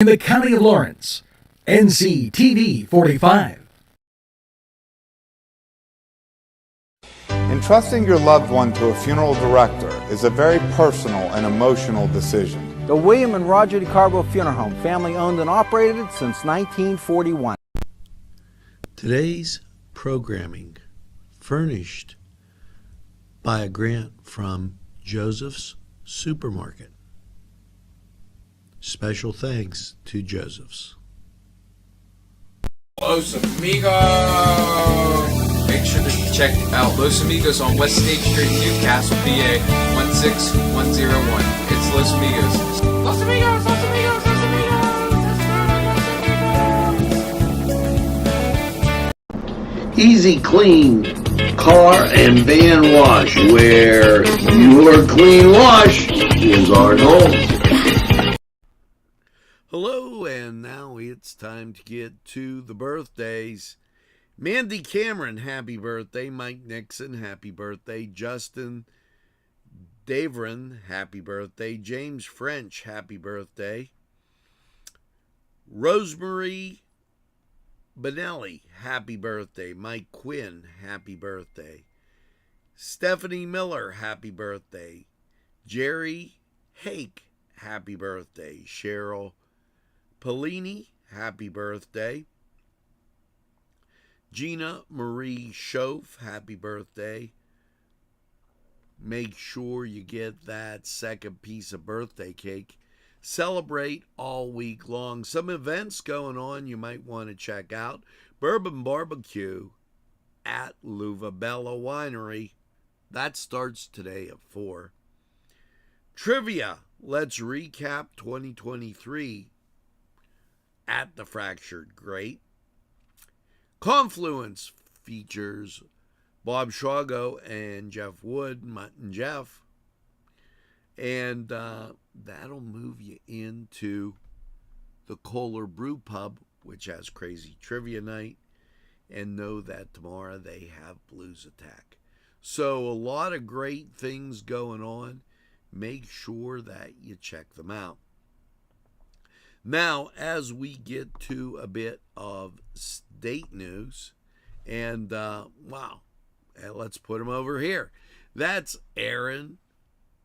in the County of Lawrence. Nctv45. Entrusting your loved one to a funeral director is a very personal and emotional decision. The William and Roger DeCarbo Funeral Home, family owned and operated since 1941. Today's programming furnished by a grant from Joseph's Supermarket. Special thanks to Joseph's. Los Amigos! Make sure to check out Los Amigos on West State Street, Newcastle, PA 16101. It's Los Amigos. Los Amigos! Los Amigos! Los Amigos! Easy Clean Car and Van Wash, where your clean wash is our goal. Hello, and now it's time to get to the birthdays. Mandy Cameron, happy birthday. Mike Nixon, happy birthday. Justin Davron, happy birthday. James French, happy birthday. Rosemary Benelli, happy birthday. Mike Quinn, happy birthday. Stephanie Miller, happy birthday. Jerry Hake, happy birthday. Cheryl Polini, happy birthday. Gina Marie Schoaf, happy birthday. Make sure you get that second piece of birthday cake. Celebrate all week long. Some events going on you might want to check out. Bourbon Barbecue at Luvabella Winery. That starts today at 4. Trivia. Let's recap 2023 at the Fractured Great. Confluence features Bob Shago and Jeff Wood, Mutt and Jeff. And that'll move you into the Kohler Brew Pub, which has crazy trivia night. And know that tomorrow they have Blues Attack. So a lot of great things going on. Make sure that you check them out. Now, as we get to a bit of state news, and let's put him over here. That's Aaron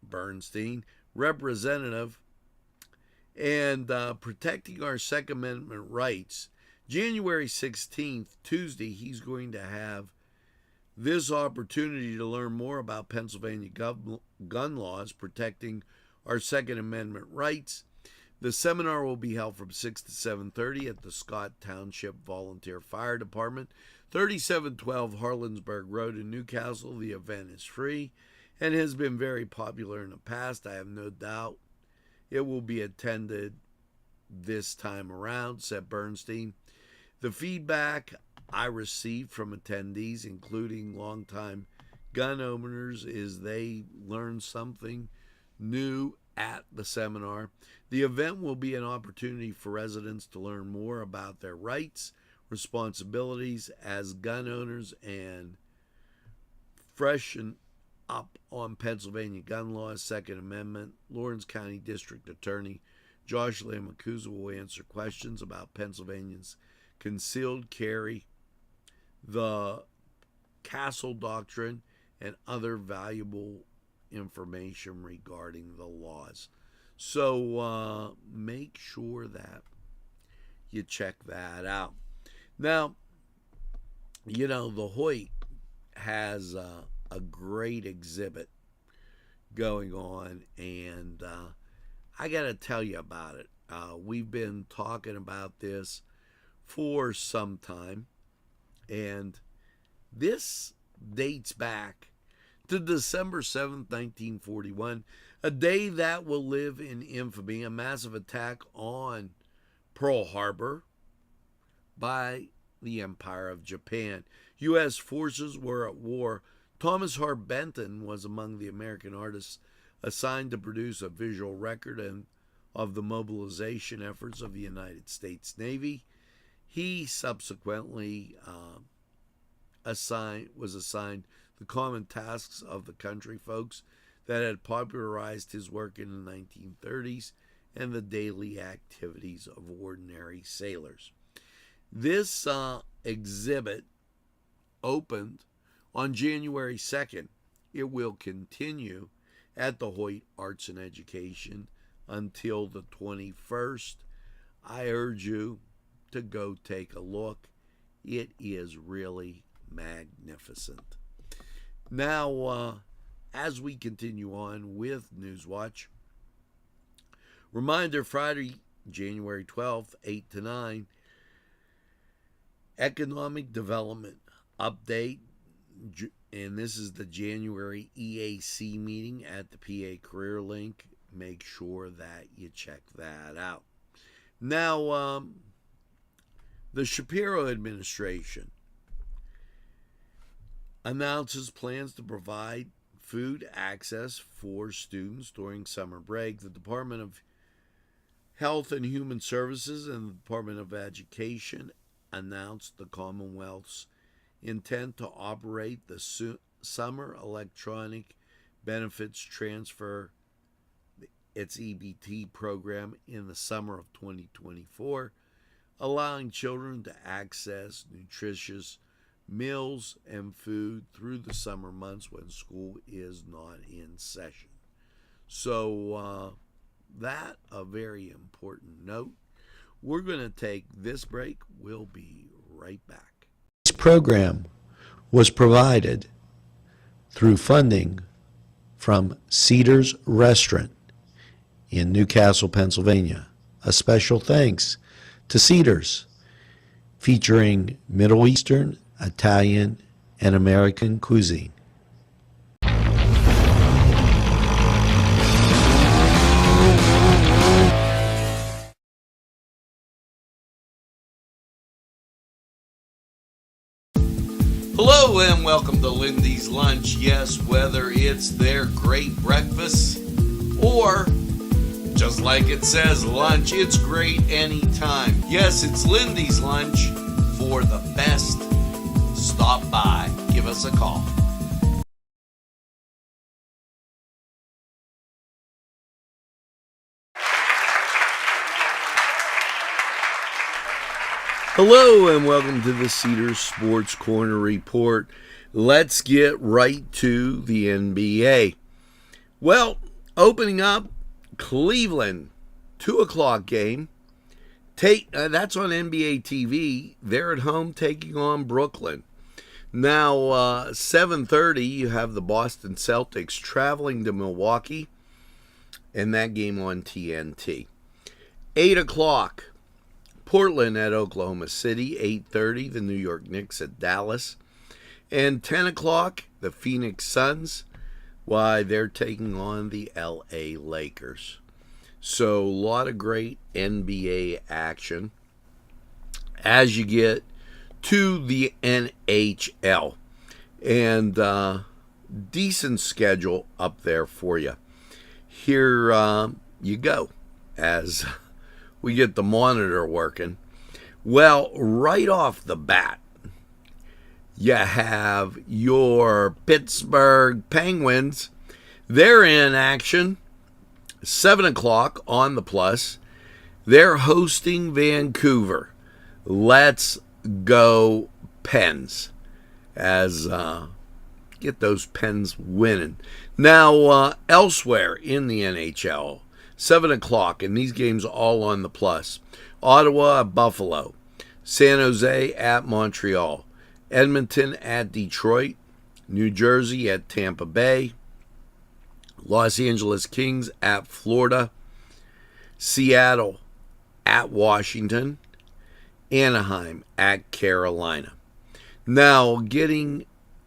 Bernstein, representative, and protecting our Second Amendment rights. January 16th, Tuesday, he's going to have this opportunity to learn more about Pennsylvania gun laws protecting our Second Amendment rights. The seminar will be held from 6 to 7:30 at the Scott Township Volunteer Fire Department, 3712 Harlansburg Road in Newcastle. The event is free and has been very popular in the past. I have no doubt it will be attended this time around, said Bernstein. The feedback I received from attendees, including longtime gun owners, is they learned something new at the seminar. The event will be an opportunity for residents to learn more about their rights, responsibilities as gun owners, and freshen up on Pennsylvania gun laws, Second Amendment. Lawrence County District Attorney Josh Lamacusa will answer questions about Pennsylvania's concealed carry, the Castle Doctrine, and other valuable information regarding the laws. So make sure that you check that out. Now, the Hoyt has a great exhibit going on, and I got to tell you about it. We've been talking about this for some time, and this dates back to December 7th, 1941, a day that will live in infamy, a massive attack on Pearl Harbor by the Empire of Japan. U.S. forces were at war. Thomas Hart Benton was among the American artists assigned to produce a visual record of the mobilization efforts of the United States Navy. He subsequently was assigned the common tasks of the country folks that had popularized his work in the 1930s and the daily activities of ordinary sailors. This exhibit opened on January 2nd. It will continue at the Hoyt Arts and Education until the 21st. I urge you to go take a look. It is really magnificent. Now, as we continue on with Newswatch, reminder, Friday, January 12th, 8 to 9, Economic Development Update, and this is the January EAC meeting at the PA Career Link. Make sure that you check that out. Now, the Shapiro administration announces plans to provide food access for students during summer break. The Department of Health and Human Services and the Department of Education announced the Commonwealth's intent to operate the Summer Electronic Benefits Transfer, its EBT program, in the summer of 2024, allowing children to access nutritious meals and food through the summer months when school is not in session. So that a very important note. We're going to take this break. We'll be right back. This program was provided through funding from Cedars Restaurant in Newcastle, Pennsylvania. A special thanks to Cedars, featuring Middle Eastern, Italian, and American cuisine. Hello and welcome to Lindy's Lunch. Yes, whether it's their great breakfast or, just like it says, lunch, it's great anytime. Yes, it's Lindy's Lunch. For the best, stop by. Give us a call. Hello and welcome to the Cedars Sports Corner Report. Let's get right to the NBA. Well, opening up, Cleveland, 2 o'clock game. That's on NBA TV. They're at home taking on Brooklyn. Now, 7:30, you have the Boston Celtics traveling to Milwaukee, and that game on TNT. 8 o'clock, Portland at Oklahoma City. 8:30, the New York Knicks at Dallas. And 10 o'clock, the Phoenix Suns, they're taking on the LA Lakers. So a lot of great NBA action as you get to the NHL. And decent schedule up there for you. Here you go as we get the monitor working. Well, right off the bat, you have your Pittsburgh Penguins. They're in action. 7 o'clock on the Plus. They're hosting Vancouver. Let's go Pens. As get those Pens winning. Now, elsewhere in the NHL, 7 o'clock, and these games all on the Plus. Ottawa at Buffalo. San Jose at Montreal. Edmonton at Detroit. New Jersey at Tampa Bay. Los Angeles Kings at Florida. Seattle at Washington. Anaheim at Carolina. Now, getting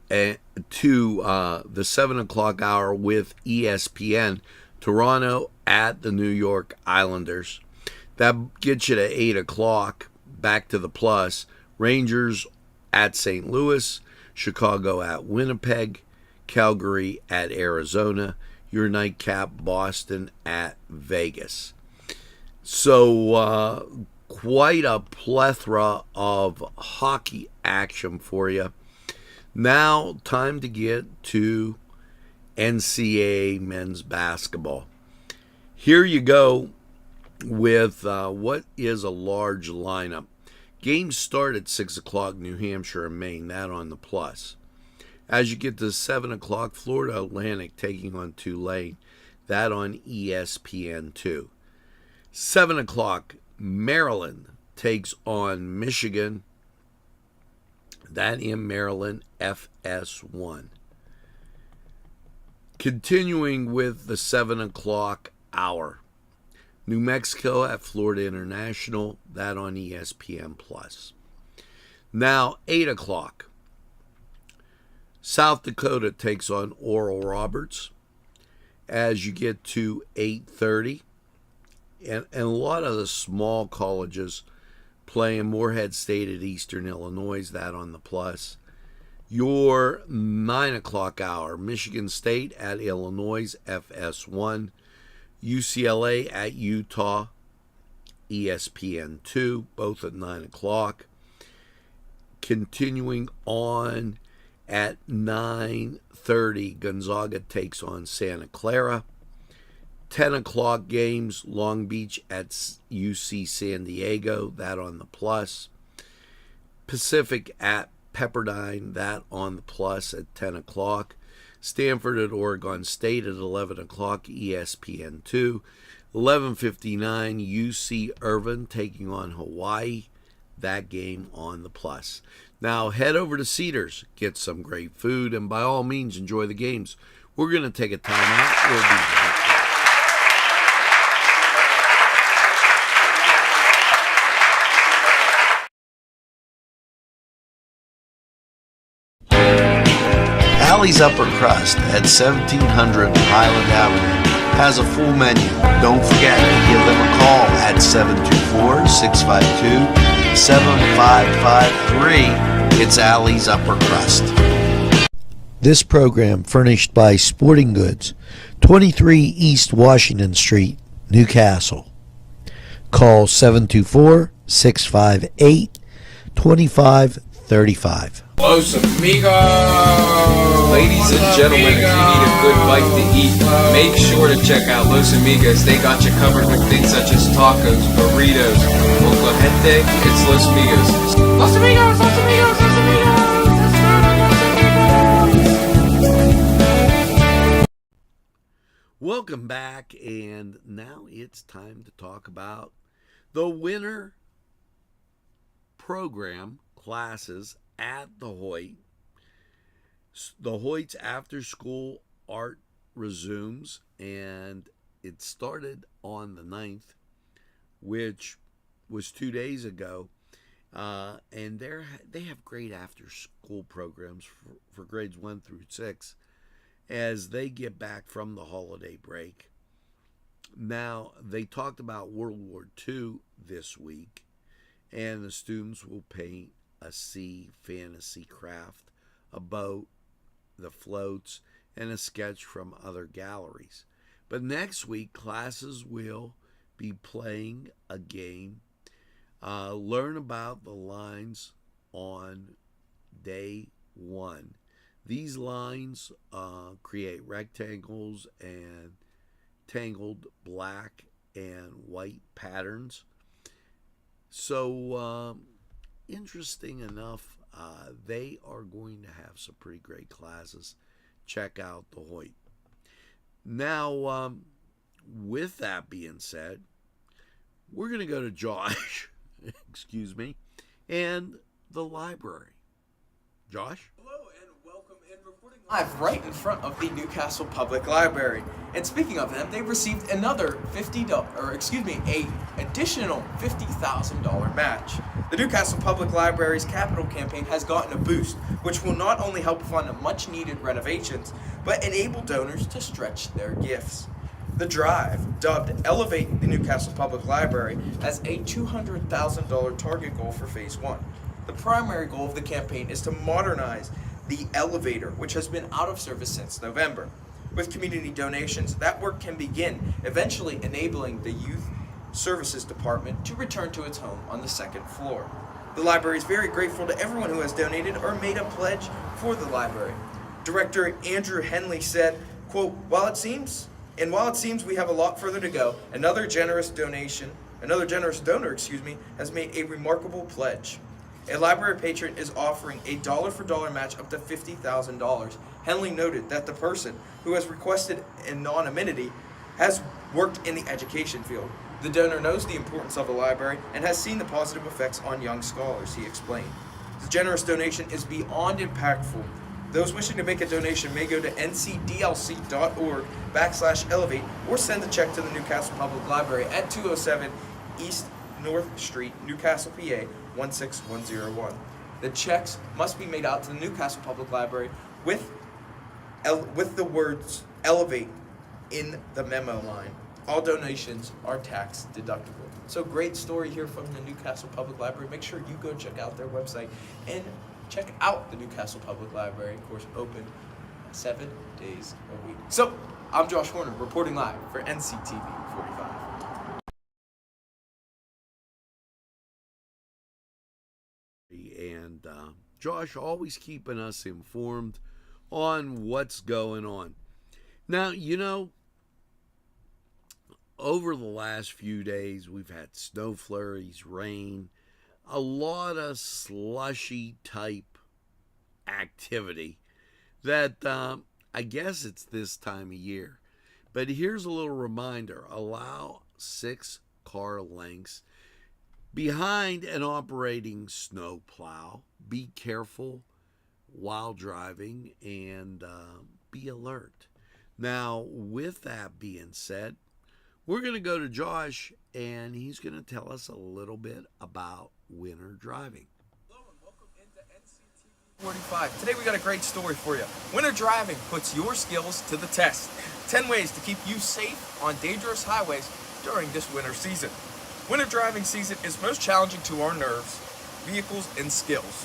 to the 7 o'clock hour with ESPN, Toronto at the New York Islanders. That gets you to 8 o'clock, back to the Plus. Rangers at St. Louis, Chicago at Winnipeg, Calgary at Arizona, your nightcap, Boston at Vegas. So quite a plethora of hockey action for you. Now, time to get to NCAA men's basketball. Here you go. with what is a large lineup. Games start at 6 o'clock, New Hampshire and Maine, that on the plus. As you get to 7 o'clock, Florida Atlantic taking on Tulane, that on ESPN2. 7 o'clock, Maryland takes on Michigan, that in Maryland, FS1. Continuing with the 7 o'clock hour, New Mexico at Florida International, that on ESPN+. Now, 8 o'clock, South Dakota takes on Oral Roberts. As you get to 8:30, and a lot of the small colleges playing Morehead State at Eastern Illinois, that on the plus. Your 9 o'clock hour, Michigan State at Illinois, FS1. UCLA at Utah, ESPN2, both at 9 o'clock. Continuing on at 9:30, Gonzaga takes on Santa Clara. 10 o'clock games, Long Beach at UC San Diego, that on the plus. Pacific at Pepperdine, that on the plus at 10 o'clock. Stanford at Oregon State at 11 o'clock, ESPN2. 11:59, UC Irvine taking on Hawaii, that game on the plus. Now head over to Cedars, get some great food, and by all means enjoy the games. We're going to take a time out. We'll be back. Allie's Upper Crust at 1700 Highland Avenue has a full menu. Don't forget to give them a call at 724-652-7553. It's Allie's Upper Crust. This program furnished by Sporting Goods, 23 East Washington Street, Newcastle. Call 724-658-2535. Los Amigos! Ladies and gentlemen, if you need a good bite to eat, make sure to check out Los Amigos. They got you covered with things such as tacos, burritos, mocajete. It's Los Amigos. Los Amigos! Los Amigos! Los Amigos! Welcome back, and now it's time to talk about the winter program classes at the Hoyt. The Hoyt's after school art resumes, and it started on the 9th, which was 2 days ago. And they have great after school programs for grades 1 through 6 as they get back from the holiday break. Now, they talked about World War II this week, and the students will paint a sea fantasy craft, a boat, the floats, and a sketch from other galleries. But next week, classes will be playing a game. Learn about the lines on day 1. These lines create rectangles and tangled black and white patterns. So, interesting enough, they are going to have some pretty great classes. Check out the Hoyt. Now, with that being said, we're going to go to Josh, excuse me, and the library. Josh? Hello and welcome, and reporting live right in front of the Newcastle Public Library. And speaking of them, they received another additional $50,000 match. The Newcastle Public Library's capital campaign has gotten a boost, which will not only help fund much-needed renovations, but enable donors to stretch their gifts. The drive, dubbed Elevate the Newcastle Public Library, has a $200,000 target goal for Phase 1. The primary goal of the campaign is to modernize the elevator, which has been out of service since November. With community donations, that work can begin, eventually enabling the Youth Services Department to return to its home on the 2nd floor. The library is very grateful to everyone who has donated or made a pledge for the library. Director Andrew Henley said, quote, "While it seems And while it seems we have a lot further to go, another generous donor, has made a remarkable pledge. A library patron is offering a dollar-for-dollar match up to $50,000. Henley noted that the person who has requested anonymity has worked in the education field. The donor knows the importance of the library and has seen the positive effects on young scholars, he explained. The generous donation is beyond impactful. Those wishing to make a donation may go to ncdlc.org/elevate or send a check to the Newcastle Public Library at 207 East North Street, Newcastle, PA 16101. The checks must be made out to the Newcastle Public Library with the words "Elevate" in the memo line. All donations are tax deductible. So great story here from the Newcastle Public Library. Make sure you go check out their website and check out the Newcastle Public Library, of course, open 7 days a week. So, I'm Josh Horner, reporting live for Nctv45. And Josh always keeping us informed on what's going on. Now, over the last few days, we've had snow flurries, rain, a lot of slushy type activity that I guess it's this time of year. But here's a little reminder: allow 6 car lengths behind an operating snow plow. Be careful while driving and be alert. Now, with that being said, we're going to go to Josh, and he's going to tell us a little bit about winter driving. Hello and welcome into Nctv45. Today we got a great story for you. Winter driving puts your skills to the test. 10 ways to keep you safe on dangerous highways during this winter season. Winter driving season is most challenging to our nerves, vehicles, and skills.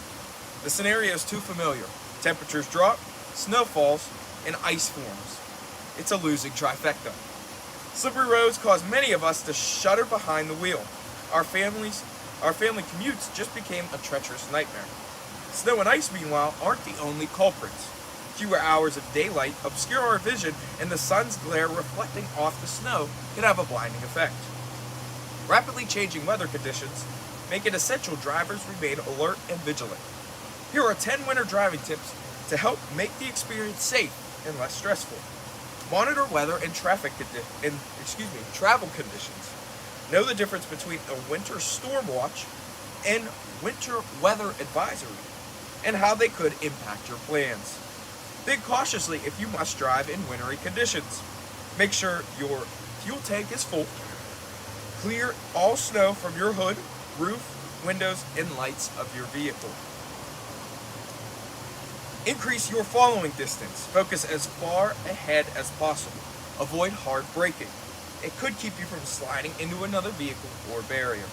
The scenario is too familiar. Temperatures drop, snow falls, and ice forms. It's a losing trifecta. Slippery roads cause many of us to shudder behind the wheel. Our family commutes just became a treacherous nightmare. Snow and ice, meanwhile, aren't the only culprits. Fewer hours of daylight obscure our vision, and the sun's glare reflecting off the snow can have a blinding effect. Rapidly changing weather conditions make it essential drivers remain alert and vigilant. Here are 10 winter driving tips to help make the experience safe and less stressful. Monitor weather and travel conditions. Know the difference between a winter storm watch and winter weather advisory and how they could impact your plans. Think cautiously if you must drive in wintry conditions. Make sure your fuel tank is full. Clear all snow from your hood, roof, windows, and lights of your vehicle. Increase your following distance. Focus as far ahead as possible. Avoid hard braking. It could keep you from sliding into another vehicle or barrier.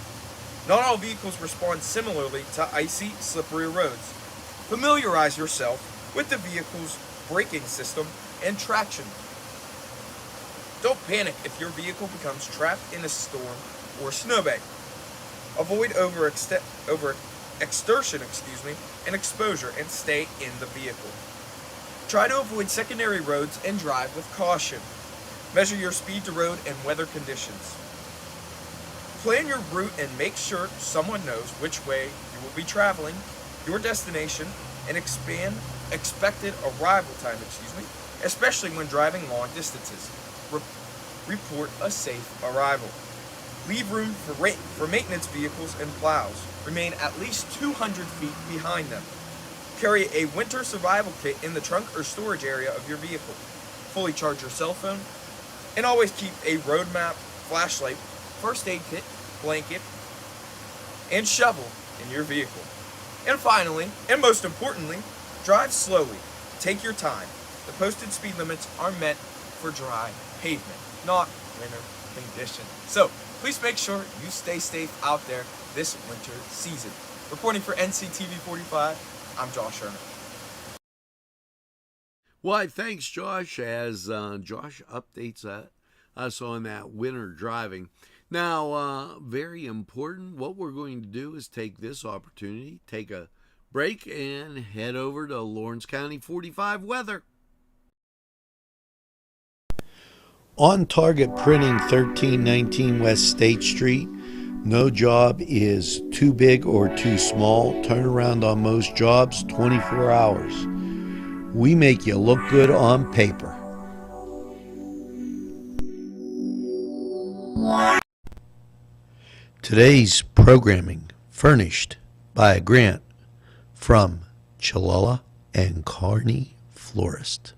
Not all vehicles respond similarly to icy, slippery roads. Familiarize yourself with the vehicle's braking system and traction. Don't panic if your vehicle becomes trapped in a storm or snowbank. Avoid exertion and exposure and stay in the vehicle. Try to avoid secondary roads and drive with caution. Measure your speed to road and weather conditions. Plan your route and make sure someone knows which way you will be traveling, your destination, and expected arrival time, especially when driving long distances. Report a safe arrival. Leave room for maintenance vehicles and plows. Remain at least 200 feet behind them. Carry a winter survival kit in the trunk or storage area of your vehicle. Fully charge your cell phone. And always keep a road map, flashlight, first aid kit, blanket, and shovel in your vehicle. And finally, and most importantly, drive slowly. Take your time. The posted speed limits are meant for dry pavement, not winter conditions. So, please make sure you stay safe out there this winter season. Reporting for Nctv45, I'm Josh Horner. Why, thanks, Josh, as Josh updates us on that winter driving. Now, very important, what we're going to do is take this opportunity, take a break, and head over to Lawrence County 45 weather. On Target Printing, 1319 West State Street. No job is too big or too small. Turnaround on most jobs, 24 hours. We make you look good on paper. Today's programming furnished by a grant from Chilala and Carney Florist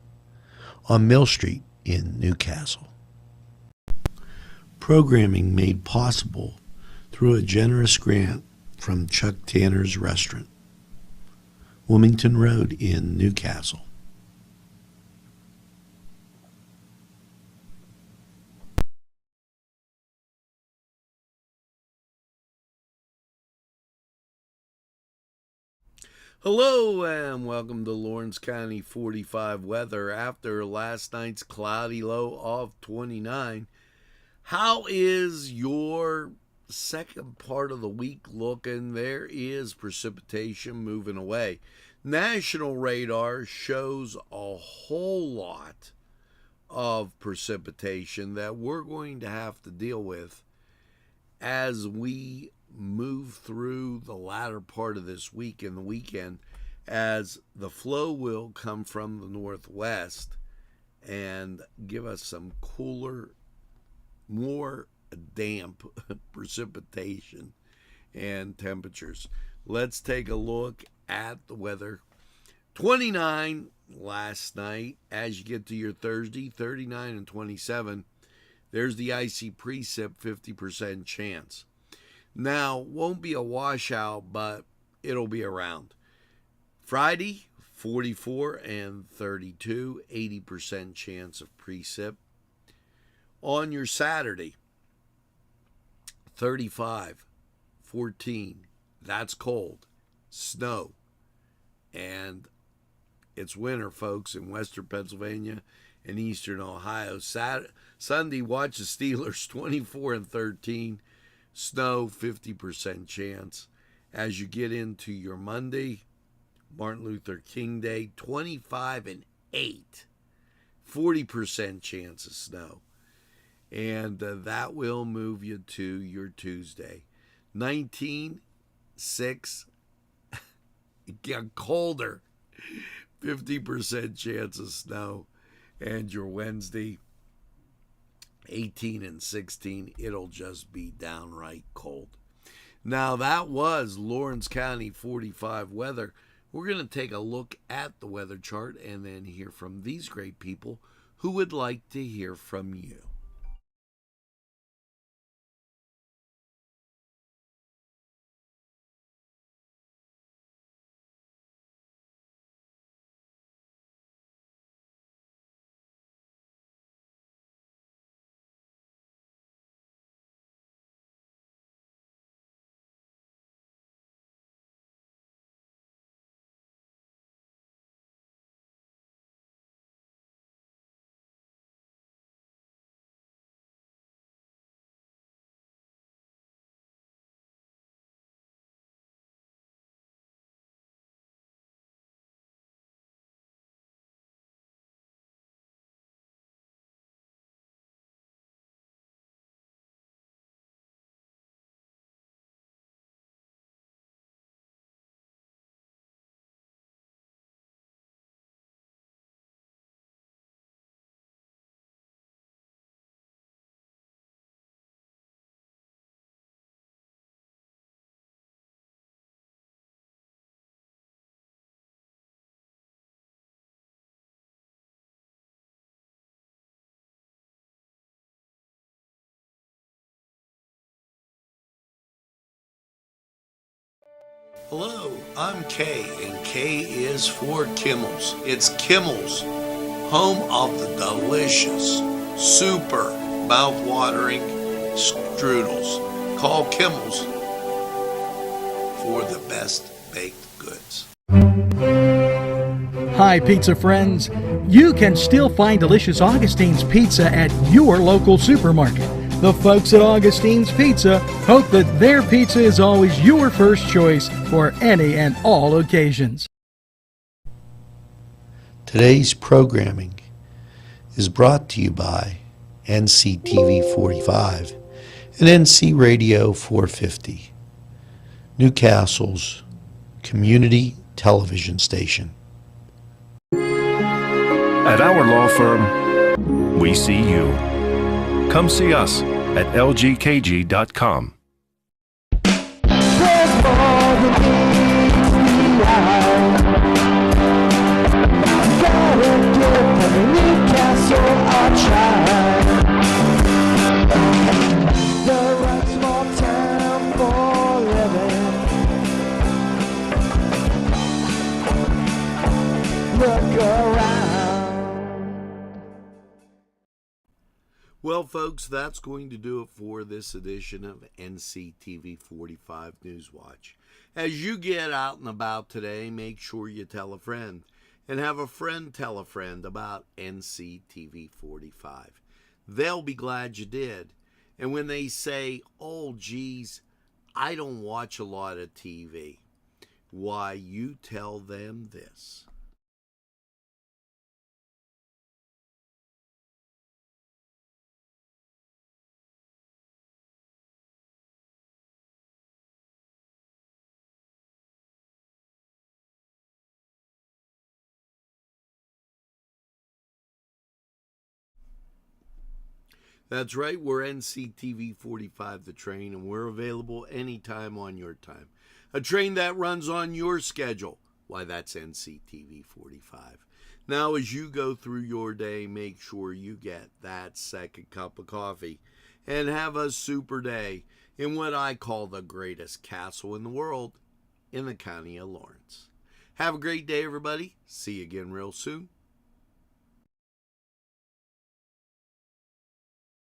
on Mill Street in Newcastle. Programming made possible through a generous grant from Chuck Tanner's Restaurant, Wilmington Road in Newcastle. Hello and welcome to Lawrence County 45 weather. After last night's cloudy low of 29, how is your second part of the week looking? There is precipitation moving away. National radar shows a whole lot of precipitation that we're going to have to deal with as we move through the latter part of this week and the weekend, as the flow will come from the northwest and give us some cooler, more damp precipitation and temperatures. Let's take a look at the weather. 29 last night. As you get to your Thursday, 39 and 27. There's the icy precip, 50% chance. Now, won't be a washout, but it'll be around. Friday, 44 and 32, 80% chance of precip. On your Saturday, 35, 14, that's cold, snow, and it's winter, folks, in western Pennsylvania and eastern Ohio. Sunday, watch the Steelers, 24 and 13, snow, 50% chance. As you get into your Monday, Martin Luther King Day, 25 and 8, 40% chance of snow. And that will move you to your Tuesday. 19, 6, get colder, 50% chance of snow. And your Wednesday, 18 and 16, it'll just be downright cold. Now, that was Lawrence County 45 weather. We're going to take a look at the weather chart and then hear from these great people who would like to hear from you. Hello, I'm Kay, and K is for Kimmel's. It's Kimmel's, home of the delicious, super mouth-watering strudels. Call Kimmel's for the best baked goods. Hi, pizza friends. You can still find delicious Augustine's Pizza at your local supermarket. The folks at Augustine's Pizza hope that their pizza is always your first choice for any and all occasions. Today's programming is brought to you by NCTV45, and NC Radio 450, Newcastle's community television station. At our law firm, we see you. Come see us at lgkg.com. Well, folks, that's going to do it for this edition of NCTV45 Newswatch. As you get out and about today, make sure you tell a friend, and have a friend tell a friend about NCTV45. They'll be glad you did. And when they say, oh, geez, I don't watch a lot of TV, why, you tell them this. That's right, we're NCTV45 The Train, and we're available anytime on your time. A train that runs on your schedule. Why, that's NCTV45. Now, as you go through your day, make sure you get that second cup of coffee and have a super day in what I call the greatest castle in the world, in the county of Lawrence. Have a great day, everybody. See you again real soon.